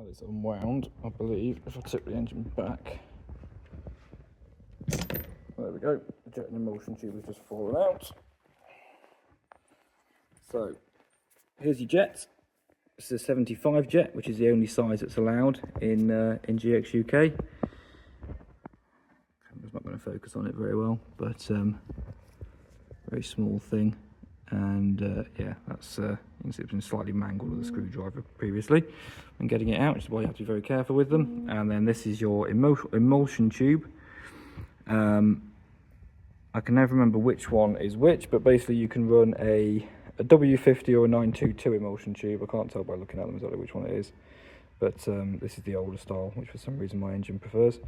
Now it's unwound, I believe, if I tip the engine back. There we go, the jet and emulsion tube has just fallen out. So, here's your jet. This is a 75 jet, which is the only size that's allowed in GX UK. Camera's not going to focus on it very well, but very small thing. And yeah, that's you can see it's been slightly mangled with a screwdriver previously and getting it out, which is why you have to be very careful with them. And then this is your emulsion tube. I can never remember which one is which, but basically you can run a W50 or a 922 emulsion tube. I can't tell by looking at them exactly which one it is, but this is the older style, which for some reason my engine prefers.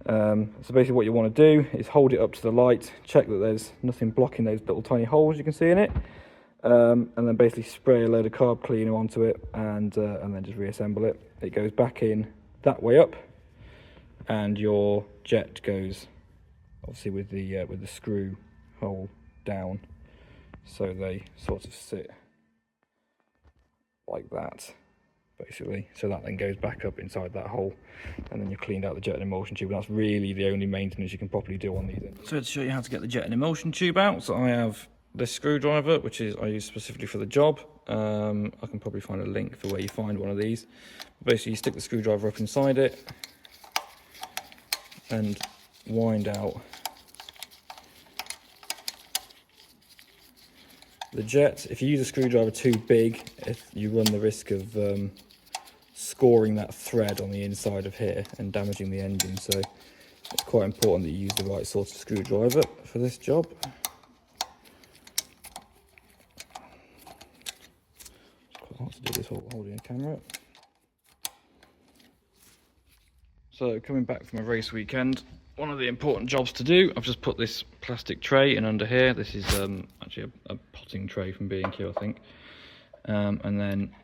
So basically what you want to do is hold it up to the light, check that there's nothing blocking those little tiny holes you can see in it, and then basically spray a load of carb cleaner onto it and then just reassemble it. It goes back in that way up, and your jet goes obviously with the screw hole down, so they sort of sit like that basically, so that then goes back up inside that hole, and then you've cleaned out the jet and emulsion tube, and that's really the only maintenance you can properly do on these engines. So to show you how to get the jet and emulsion tube out, so I have this screwdriver, which is I use specifically for the job. I can probably find a link for where you find one of these. Basically you stick the screwdriver up inside it and wind out the jet. If you use a screwdriver too big, you run the risk of scoring that thread on the inside of here and damaging the engine, so it's quite important that you use the right sort of screwdriver for this job. It's quite hard to do this while holding a camera. So coming back from a race weekend, one of the important jobs to do, I've just put this plastic tray in under here. This is actually a potting tray from B&Q, I think. And then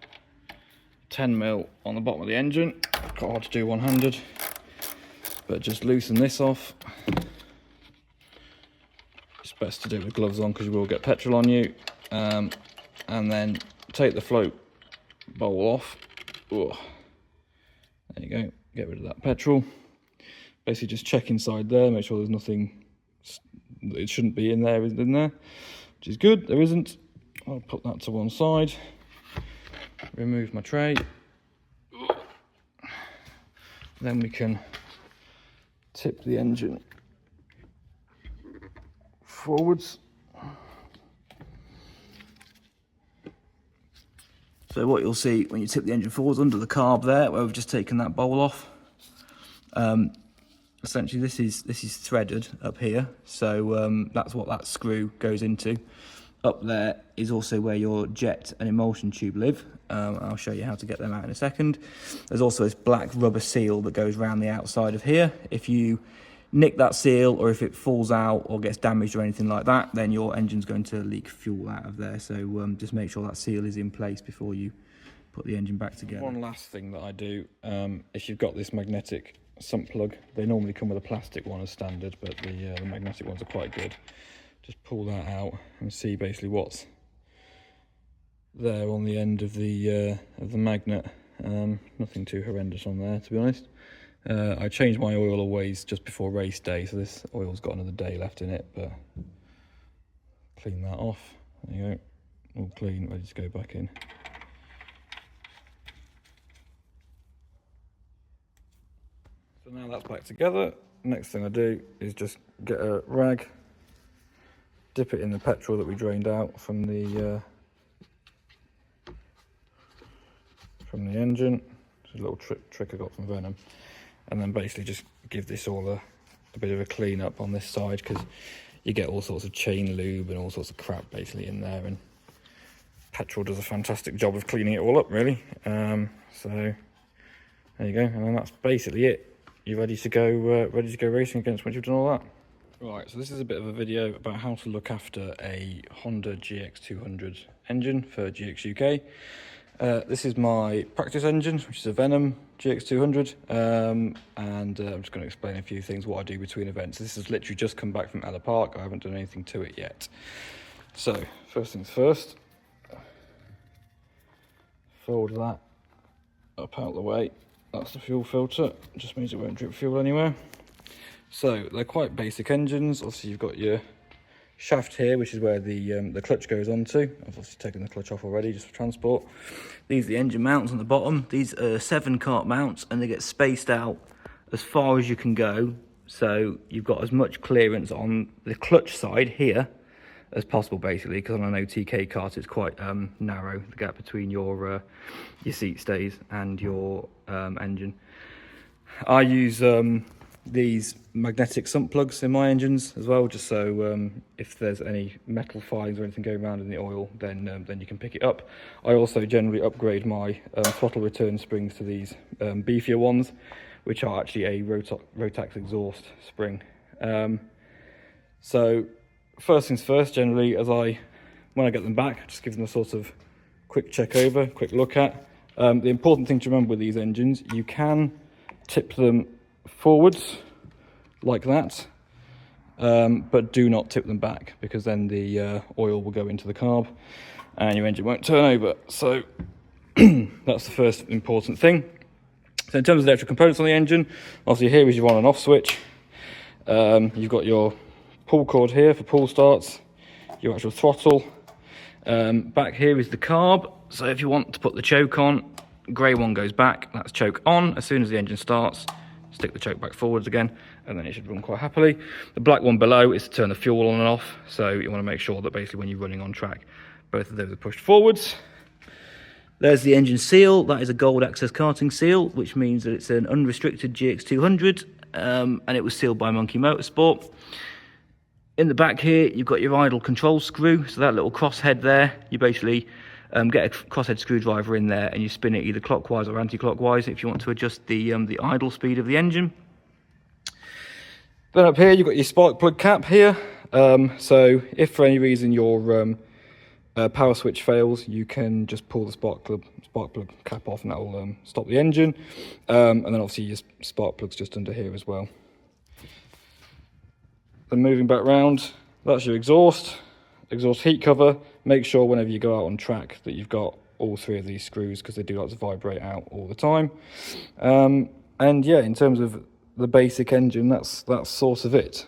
10mm on the bottom of the engine. Quite hard to do one-handed, but just loosen this off. It's best to do it with gloves on because you will get petrol on you. And then take the float bowl off. Ooh. There you go, get rid of that petrol. Basically just check inside there, make sure there's nothing that it shouldn't be in there, which is good. There isn't. I'll put that to one side, remove my tray, then we can tip the engine forwards. So what you'll see when you tip the engine forwards, under the carb there, where we've just taken that bowl off, essentially this is threaded up here, so that's what that screw goes into. Up there is also where your jet and emulsion tube live. I'll show you how to get them out in a second. There's also this black rubber seal that goes around the outside of here. If you nick that seal, or if it falls out or gets damaged or anything like that, then your engine's going to leak fuel out of there. So just make sure that seal is in place before you put the engine back together. One last thing that I do, if you've got this magnetic sump plug, they normally come with a plastic one as standard, but the magnetic ones are quite good. Just pull that out and see basically what's there on the end of the magnet. Nothing too horrendous on there, to be honest. I change my oil always just before race day, so this oil's got another day left in it, but clean that off. There you go, all clean, ready to go back in. So now that's back together, next thing I do is just get a rag, dip it in the petrol that we drained out from the engine. It's a little trick I got from Venom. And then basically just give this all a bit of a clean up on this side, because you get all sorts of chain lube and all sorts of crap basically in there, and petrol does a fantastic job of cleaning it all up, really. So there you go, and then that's basically it. You're ready to go racing against once you've done all that. Right, so this is a bit of a video about how to look after a Honda GX200 engine for GX UK. This is my practice engine, which is a Venom GX200, and I'm just going to explain a few things, what I do between events. This has literally just come back from Ella Park. I haven't done anything to it yet. So, first things first, fold that up out the way. That's the fuel filter. It just means it won't drip fuel anywhere. So they're quite basic engines. Obviously you've got your shaft here, which is where the clutch goes onto. I've obviously taken the clutch off already just for transport. These are the engine mounts on the bottom. These are 7 kart mounts, and they get spaced out as far as you can go. So you've got as much clearance on the clutch side here as possible, basically, because on an OTK kart it's quite narrow, the gap between your seat stays and your engine. I use these magnetic sump plugs in my engines as well, just so if there's any metal filings or anything going around in the oil, then you can pick it up. I also generally upgrade my throttle return springs to these beefier ones, which are actually a Rotax exhaust spring. So first things first, generally, when I get them back, just give them a sort of quick check over, quick look at. The important thing to remember with these engines, you can tip them forwards like that, but do not tip them back, because then the oil will go into the carb and your engine won't turn over. So that's the first important thing. So in terms of the electrical components on the engine, obviously here is your on and off switch. You've got your pull cord here for pull starts, your actual throttle. Back here is the carb. So if you want to put the choke on, grey one goes back, that's choke on. As soon as the engine starts, stick the choke back forwards again, and then it should run quite happily. The black one below is to turn the fuel on and off. So you want to make sure that basically when you're running on track, both of those are pushed forwards. There's the engine seal. That is a gold Access Karting seal, which means that it's an unrestricted GX200, and it was sealed by Monkey Motorsport. In the back here, you've got your idle control screw. So that little crosshead there, you basically get a crosshead screwdriver in there, and you spin it either clockwise or anti-clockwise if you want to adjust the idle speed of the engine. Then up here, you've got your spark plug cap here. So if for any reason your power switch fails, you can just pull the spark plug cap off, and that will stop the engine. And then obviously your spark plug's just under here as well. Then moving back round, that's your exhaust heat cover. Make sure whenever you go out on track that you've got all 3 of these screws, because they do like to vibrate out all the time. And yeah, in terms of the basic engine, that's sort of it.